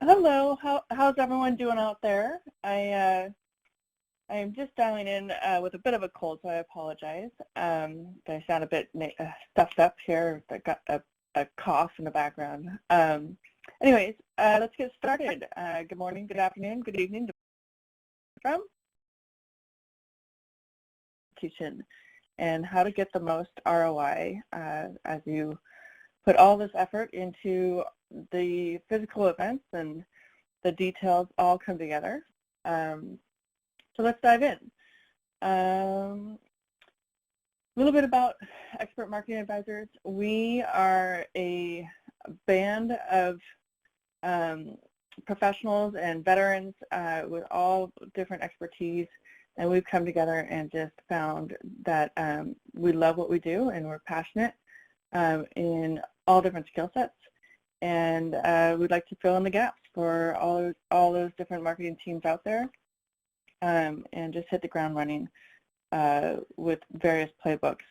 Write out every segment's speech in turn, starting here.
Hello, how's everyone doing out there? I am just dialing in with a bit of a cold, so I apologize. I sound a bit stuffed up here. I got a cough in the background. Anyways, let's get started. Good morning, good afternoon, good evening from teaching and how to get the most ROI as you put all this effort into the physical events and the details all come together. So let's dive in. A little bit about Expert Marketing Advisors. We are a band of professionals and veterans with all different expertise, and we've come together and just found that we love what we do and we're passionate in all different skill sets, and we'd like to fill in the gaps for all those different marketing teams out there, and just hit the ground running with various playbooks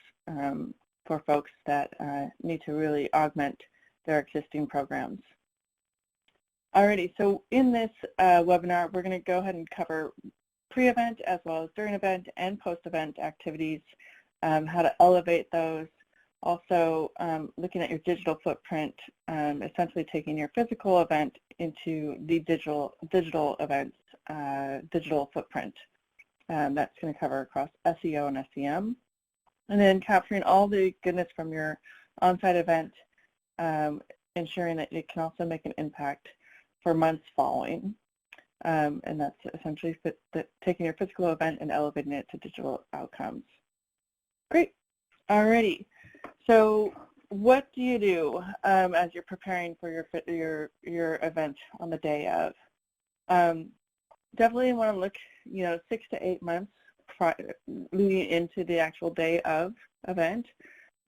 for folks that need to really augment their existing programs. Alrighty, so in this webinar, we're going to go ahead and cover pre-event as well as during event and post-event activities, how to elevate those. Also, looking at your digital footprint, essentially taking your physical event into the digital events, digital footprint. That's going to cover across SEO and SEM. And then capturing all the goodness from your on-site event, ensuring that it can also make an impact for months following. And that's essentially taking your physical event and elevating it to digital outcomes. Great. Alrighty. So what do you do as you're preparing for your event on the day of? Definitely want to look, 6 to 8 months leading into the actual day of event.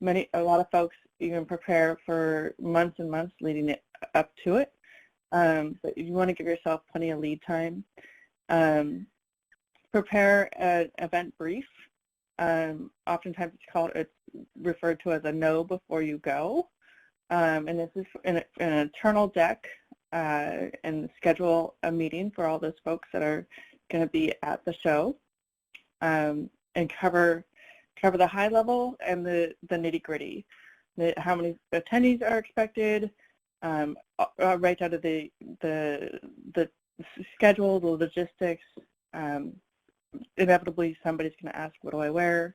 A lot of folks even prepare for months and months leading it up to it. But you want to give yourself plenty of lead time. Prepare an event brief. Oftentimes it's referred to as a know before you go. And this is an internal deck and schedule a meeting for all those folks that are going to be at the show, and cover the high level and the nitty gritty. How many attendees are expected, right out of the schedule, the logistics. Inevitably somebody's going to ask, what do I wear?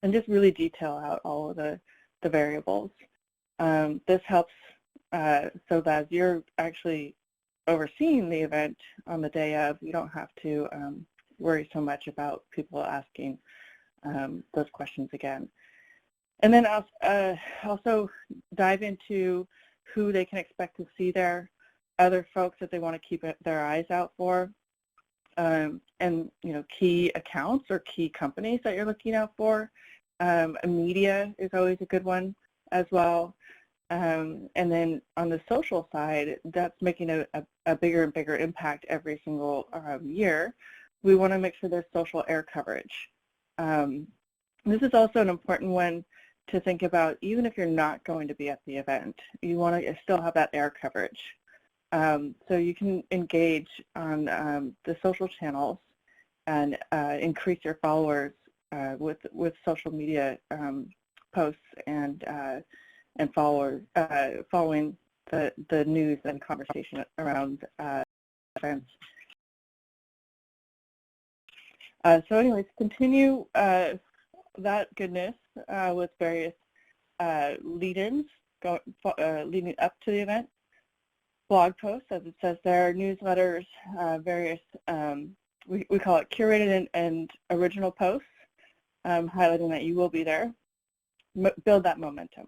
And just really detail out all of the variables. This helps so that you're actually overseeing the event on the day of. You don't have to worry so much about people asking those questions again. And then also dive into who they can expect to see there, other folks that they want to keep their eyes out for, and key accounts or key companies that you're looking out for. Media is always a good one as well. And then on the social side, that's making a bigger and bigger impact every single year. We want to make sure there's social air coverage. This is also an important one to think about. Even if you're not going to be at the event, you want to still have that air coverage. So you can engage on the social channels and increase your followers with social media posts and following the news and conversation around events. So anyways, continue that goodness with various lead-ins leading up to the event. Blog posts, as it says there, newsletters, various, we call it curated and original posts, highlighting that you will be there. Build that momentum.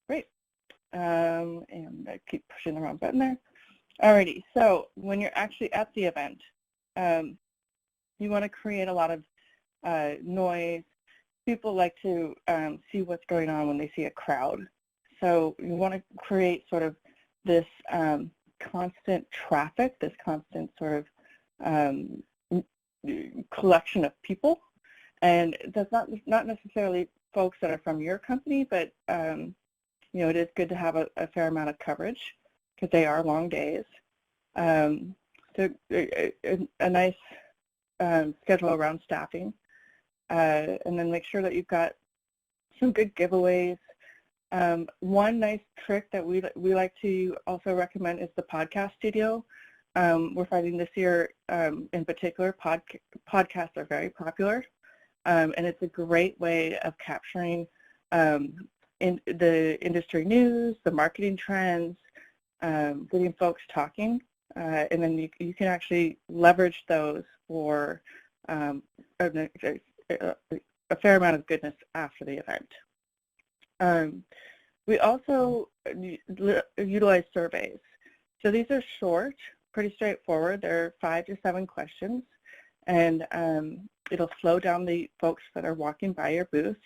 Great. And I keep pushing the wrong button there. Alrighty, so when you're actually at the event, you want to create a lot of noise. People like to see what's going on when they see a crowd. So you want to create sort of this constant traffic, this constant sort of collection of people. And that's not necessarily folks that are from your company, but it is good to have a fair amount of coverage. because they are long days. So a nice schedule around staffing, and then make sure that you've got some good giveaways. One nice trick that we like to also recommend is the podcast studio. We're finding this year in particular, podcasts are very popular, and it's a great way of capturing in the industry news, the marketing trends, getting folks talking, and then you can actually leverage those for a fair amount of goodness after the event. We also utilize surveys. So these are short, pretty straightforward. They're 5 to 7 questions, and it'll slow down the folks that are walking by your booth,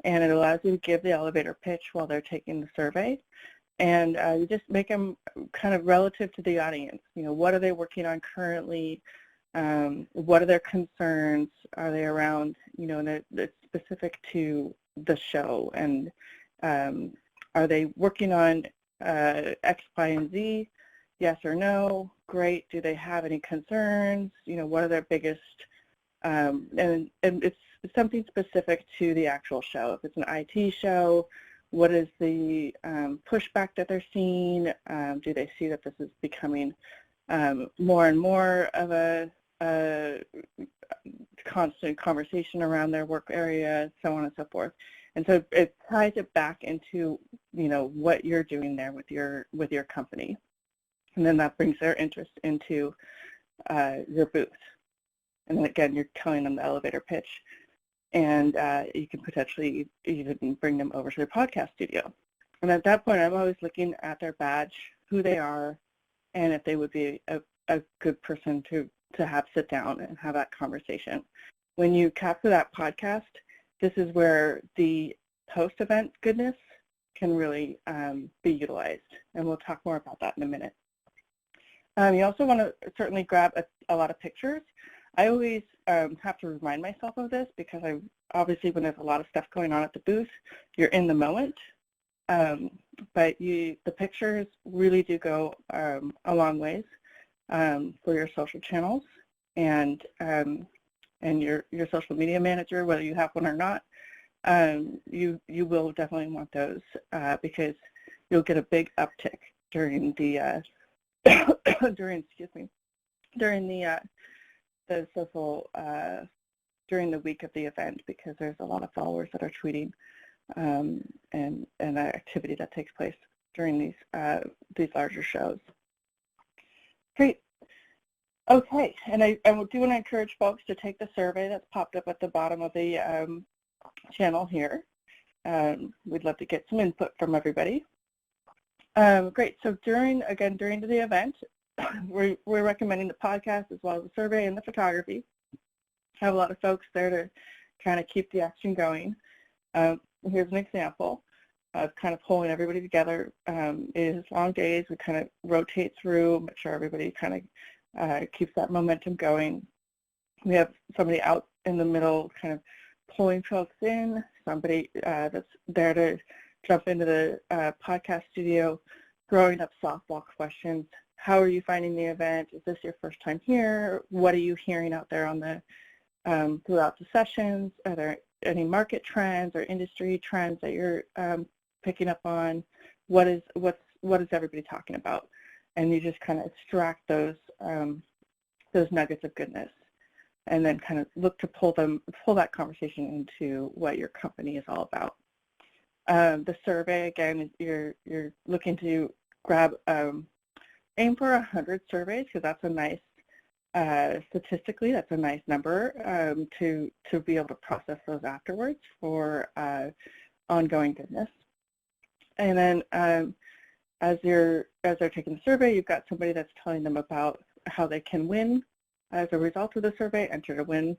and it allows you to give the elevator pitch while they're taking the survey. And you just make them kind of relative to the audience. You know, what are they working on currently? What are their concerns? Are they around, you know, that's specific to the show? And are they working on X, Y, and Z? Yes or no? Great. Do they have any concerns? You know, what are their biggest, and it's something specific to the actual show. If it's an IT show, what is the pushback that they're seeing? Do they see that this is becoming more and more of a constant conversation around their work area, so on and so forth? And so it ties it back into, you know, what you're doing there with your company, and then that brings their interest into your booth. And then again, you're telling them the elevator pitch, and you can potentially even bring them over to their podcast studio. And at that point, I'm always looking at their badge, who they are, and if they would be a good person to have sit down and have that conversation. When you capture that podcast, this is where the post-event goodness can really be utilized, and we'll talk more about that in a minute. You also want to certainly grab a lot of pictures. I always have to remind myself of this because obviously when there's a lot of stuff going on at the booth, you're in the moment, but the pictures really do go a long ways for your social channels and your social media manager, whether you have one or not. You will definitely want those because you'll get a big uptick during the the social during the week of the event, because there's a lot of followers that are tweeting and activity that takes place during these larger shows. Great. Okay, and I do want to encourage folks to take the survey that's popped up at the bottom of the channel here. We'd love to get some input from everybody. Great. So during the event, we're recommending the podcast as well as the survey and the photography. Have a lot of folks there to kind of keep the action going. Here's an example of kind of pulling everybody together. It is long days. We kind of rotate through, make sure everybody kind of keeps that momentum going. We have somebody out in the middle kind of pulling folks in, somebody that's there to jump into the podcast studio, throwing up softball questions. How are you finding the event? Is this your first time here? What are you hearing out there on the throughout the sessions? Are there any market trends or industry trends that you're picking up on? What is everybody talking about? And you just kind of extract those nuggets of goodness, and then kind of look to pull that conversation into what your company is all about. The survey, again, you're looking to grab aim for 100 surveys, because that's a nice statistically, that's a nice number to be able to process those afterwards for ongoing goodness. And then as they're taking the survey, you've got somebody that's telling them about how they can win as a result of the survey, enter to win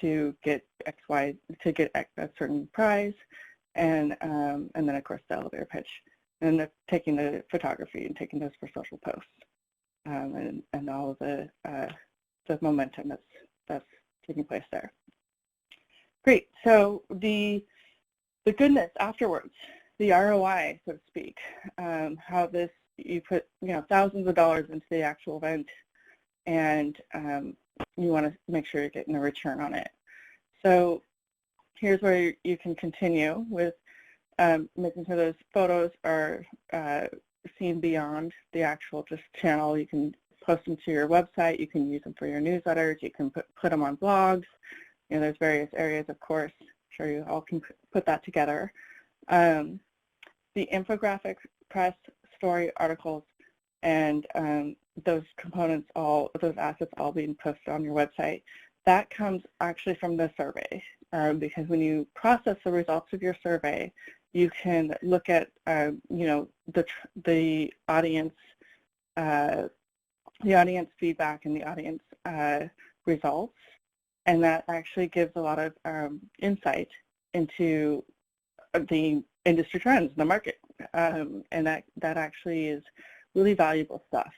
to get a certain prize, and then of course the elevator pitch, and they're taking the photography and taking those for social posts, and all of the momentum that's taking place there. Great. So the goodness afterwards, the ROI, so to speak, how this you put thousands of dollars into the actual event, and you want to make sure you're getting a return on it. So here's where you can continue with making sure those photos are seen beyond the actual just channel. You can post them to your website. You can use them for your newsletters. You can put them on blogs. There's various areas, of course. I'm sure you all can put that together. The infographics, press, story, articles, and those components, those assets all being posted on your website, that comes actually from the survey. Because when you process the results of your survey, you can look at the audience feedback and the audience results, and that actually gives a lot of insight into the industry trends in the market, and that actually is really valuable stuff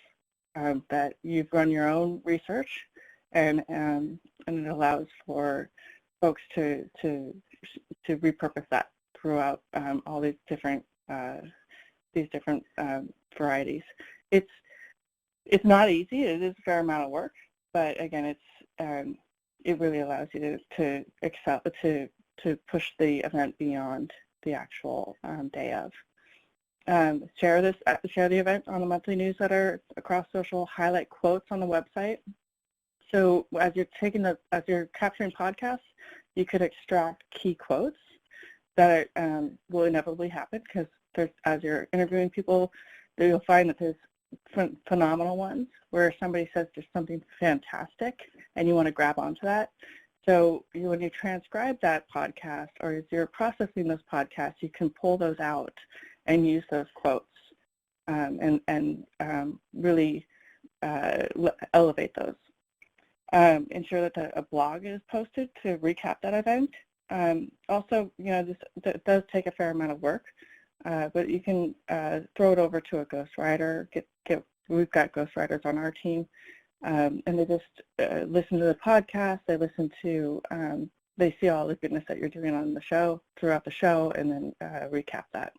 that you've run your own research, and it allows for folks to repurpose that throughout all these different varieties. It's not easy. It is a fair amount of work, but again, it really allows you to excel, to push the event beyond the actual day of. Share the event on the monthly newsletter across social. Highlight quotes on the website. So as you're capturing podcasts, you could extract key quotes that will inevitably happen, because as you're interviewing people, you'll find that there's phenomenal ones where somebody says there's something fantastic and you want to grab onto that. So when you transcribe that podcast, or as you're processing those podcasts, you can pull those out and use those quotes and really elevate those. Ensure that a blog is posted to recap that event. Also, this does take a fair amount of work, but you can throw it over to a ghostwriter. We've got ghostwriters on our team, and they just listen to the podcast. They listen to, they see all the goodness that you're doing on the show, throughout the show, and then recap that.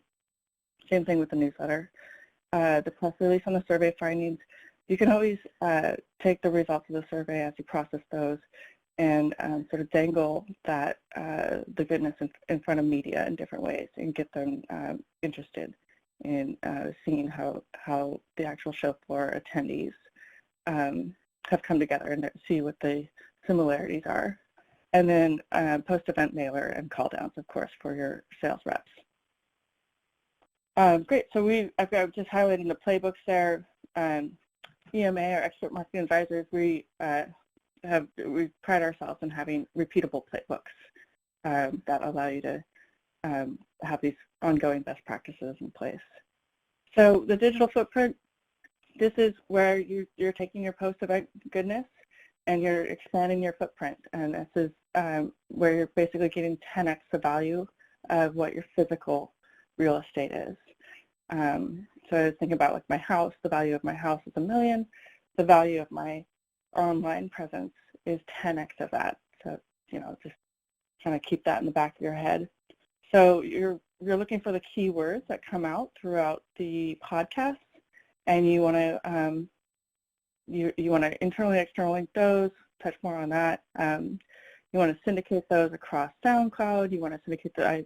Same thing with the newsletter. The press release on the survey findings. You can always take the results of the survey as you process those and sort of dangle that the goodness in front of media in different ways, and get them interested in seeing how the actual show floor attendees have come together, and see what the similarities are. And then post-event mailer and call downs, of course, for your sales reps. Great, so I've just highlighting the playbooks there. EMA, or expert marketing advisors, we pride ourselves in having repeatable playbooks that allow you to have these ongoing best practices in place. So the digital footprint, this is where you're taking your post-event goodness and you're expanding your footprint, and this is where you're basically getting 10x the value of what your physical real estate is. So I was thinking about, like, my house. The value of my house is $1 million. The value of my online presence is 10x of that. So, just kind of keep that in the back of your head. So you're looking for the keywords that come out throughout the podcast, and you want to you want to internally, externally link those. Touch more on that. You want to syndicate those across SoundCloud. You want to syndicate I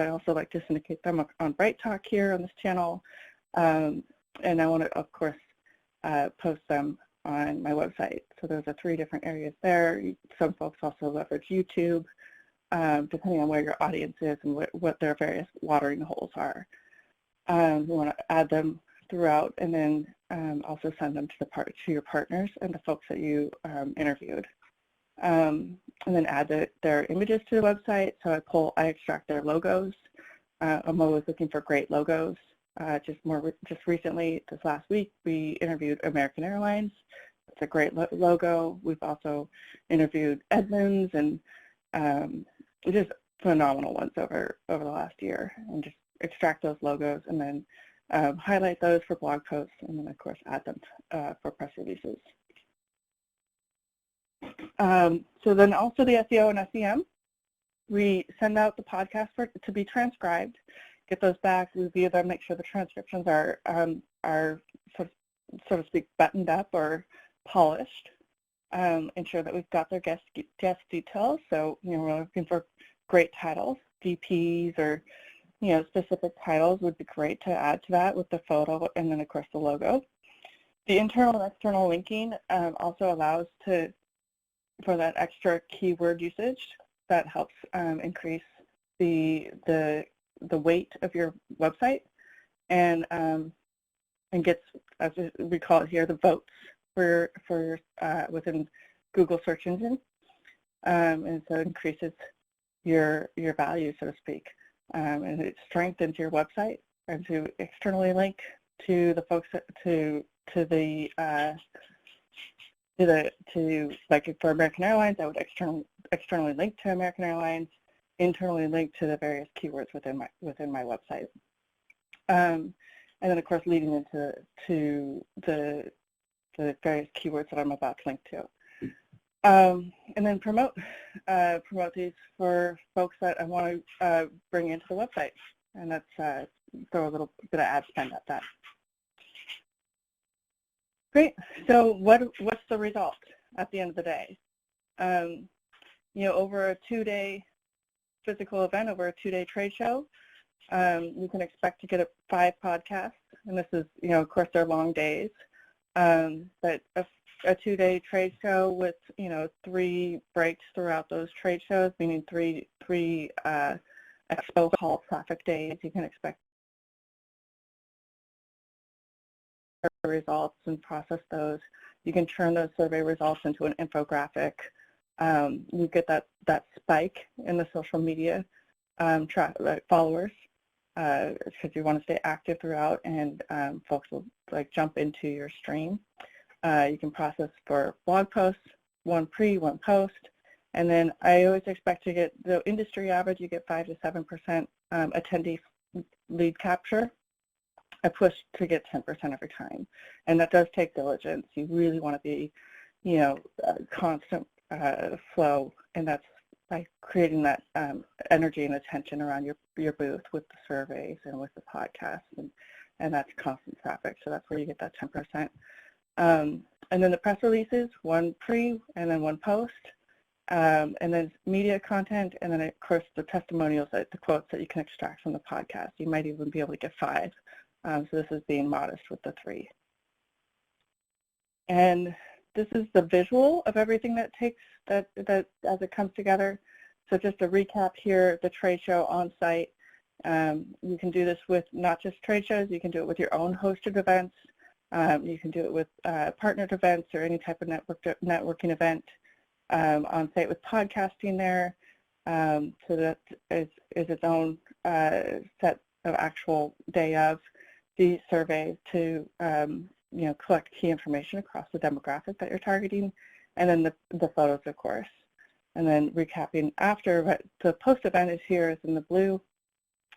also like to syndicate them on Bright Talk here on this channel. And I want to, of course, post them on my website. So those are 3 different areas there. Some folks also leverage YouTube, depending on where your audience is and what their various watering holes are. You want to add them throughout, and then also send them to your partners and the folks that you interviewed. And then add their images to the website. So I extract their logos. I'm always looking for great logos. Just recently, this last week, we interviewed American Airlines. It's a great logo. We've also interviewed Edmunds, and just phenomenal ones over the last year. And just extract those logos, and then highlight those for blog posts, and then, of course, add them for press releases. So then also the SEO and SEM, we send out the podcast to be transcribed, get those back, review them, make sure the transcriptions are so to speak, buttoned up or polished. Ensure that we've got their guest details. So, we're looking for great titles, DPs or, specific titles would be great to add to that with the photo and then, of course, the logo. The internal and external linking also allows for that extra keyword usage that helps increase the weight of your website and gets, as we call it here, the votes for within Google search engine, and so it increases your value, so to speak, and it strengthens your website. And to externally link to the folks like for American Airlines, I would externally link to American Airlines, internally link to the various keywords within my website. And then, of course, leading into the various keywords that I'm about to link to. And then promote these for folks that I want to bring into the website. And that's throw a little bit of ad spend at that. Great. So what's the result at the end of the day? Over a 2-day physical event, over a 2-day trade show, you can expect to get 5 podcasts, and this is, of course, they're long days, but a 2-day trade show with, 3 breaks throughout those trade shows, meaning three expo hall traffic days. You can expect results and process those. You can turn those survey results into an infographic. You get that spike in the social media followers, because you want to stay active throughout, and folks will jump into your stream. You can process for blog posts, 1 pre, 1 post, and then I always expect to get the industry average. You get 5 to 7% attendee lead capture. I push to get 10% every time, and that does take diligence. You really want to be, constant flow, and that's by creating that energy and attention around your booth with the surveys and with the podcast, and that's constant traffic. So that's where you get that 10%. And then the press releases, 1 pre and then 1 post, and then media content, and then of course the testimonials, the quotes that you can extract from the podcast. You might even be able to get 5. So this is being modest with the 3. And this is the visual of everything that as it comes together. So just to recap here, the trade show on site. You can do this with not just trade shows. You can do it with your own hosted events. You can do it with partnered events or any type of networking event on site with podcasting there. So that is its own set of actual day of the survey to collect key information across the demographic that you're targeting, and then the photos, of course. And then recapping after, but the post event is here, is in the blue.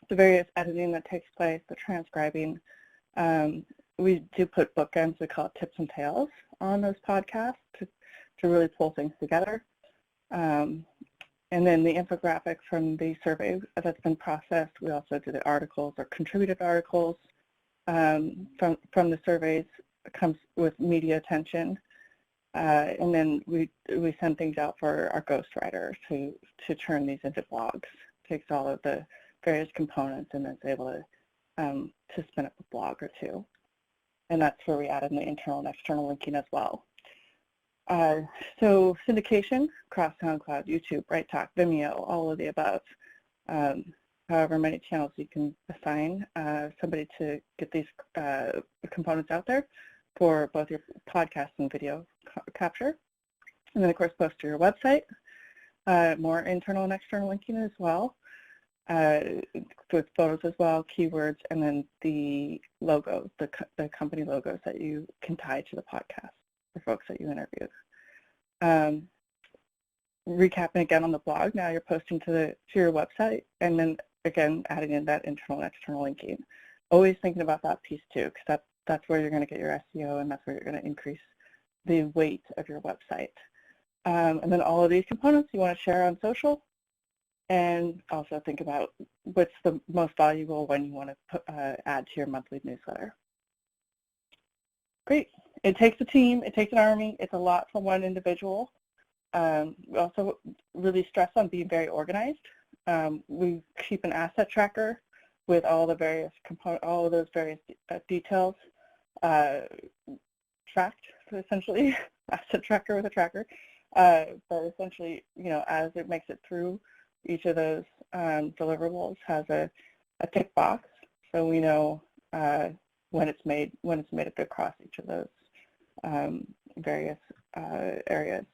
The various editing that takes place, the transcribing. We do put bookends, we call it tips and tails, on those podcasts to really pull things together. And then the infographic from the survey that's been processed. We also do the articles or contributed articles from the surveys. It comes with media attention. And then we send things out for our ghostwriter to turn these into blogs. Takes all of the various components and then is able to spin up a blog or 2. And that's where we add in the internal and external linking as well. So syndication across SoundCloud, YouTube, BrightTalk, Vimeo, all of the above. However many channels you can assign somebody to get these components out there for both your podcast and video capture. And then, of course, post to your website. More internal and external linking as well, with photos as well, keywords, and then the logos, the company logos that you can tie to the podcast for folks that you interviewed. Recapping again on the blog, now you're posting to your website, and then again adding in that internal and external linking. Always thinking about that piece too, because that's where you're going to get your SEO, and that's where you're going to increase the weight of your website. And then all of these components you want to share on social, and also think about what's the most valuable when you want to put, add to your monthly newsletter. Great. It takes a team, it takes an army, it's a lot for one individual. We also really stress on being very organized. We keep an asset tracker with all the various components, all of those various details tracked, essentially, asset tracker with a tracker. But essentially, as it makes it through, each of those deliverables has a tick box, so we know when it's made it across each of those various areas.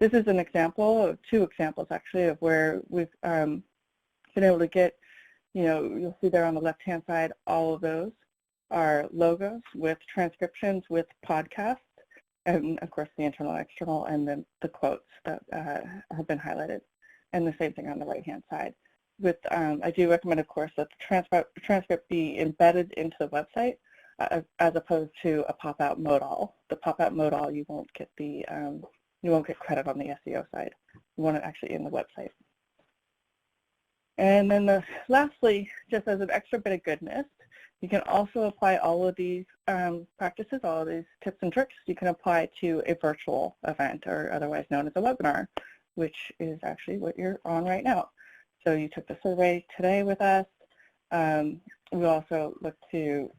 This is an example of 2 examples actually of where we've been able to get, you'll see there on the left-hand side, all of those are logos with transcriptions with podcasts, and of course the internal and external, and then the quotes that have been highlighted. And the same thing on the right-hand side. With I do recommend, of course, that the transcript be embedded into the website as opposed to a pop-out modal. The pop-out modal, you won't get credit on the SEO side. You want it actually in the website. And then lastly, just as an extra bit of goodness, you can also apply all of these practices, all of these tips and tricks, you can apply to a virtual event, or otherwise known as a webinar, which is actually what you're on right now. So you took the survey today with us. We also look to,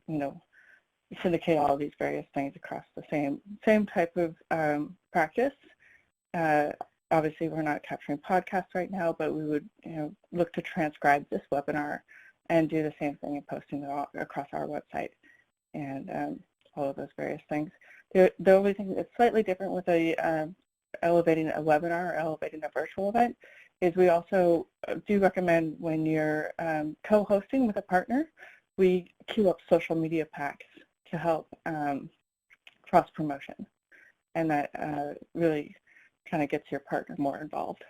syndicate all of these various things across the same type of practice. Obviously, we're not capturing podcasts right now, but we would, look to transcribe this webinar and do the same thing and posting it across our website, and all of those various things. The only thing that's slightly different with elevating a webinar or elevating a virtual event is we also do recommend, when you're co-hosting with a partner, we queue up social media packs to help cross-promotion, and that really kind of gets your partner more involved.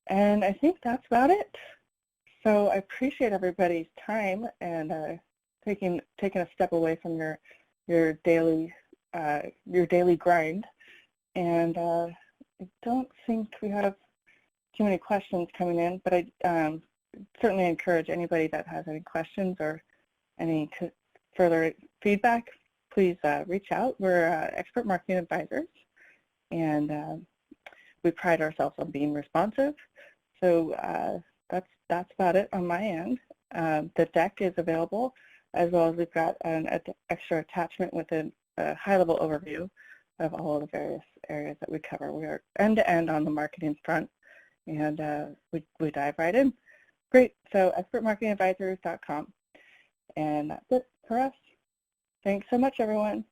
And I think that's about it. So I appreciate everybody's time and taking a step away from your daily grind. And I don't think we have too many questions coming in, but I certainly encourage anybody that has any questions or any further feedback, please reach out. We're expert marketing advisors, and we pride ourselves on being responsive. So that's about it on my end. The deck is available, as well as we've got an extra attachment with a high-level overview of all of the various areas that we cover. We are end-to-end on the marketing front, and we dive right in. Great. So expertmarketingadvisors.com. And that's it for us. Thanks so much, everyone.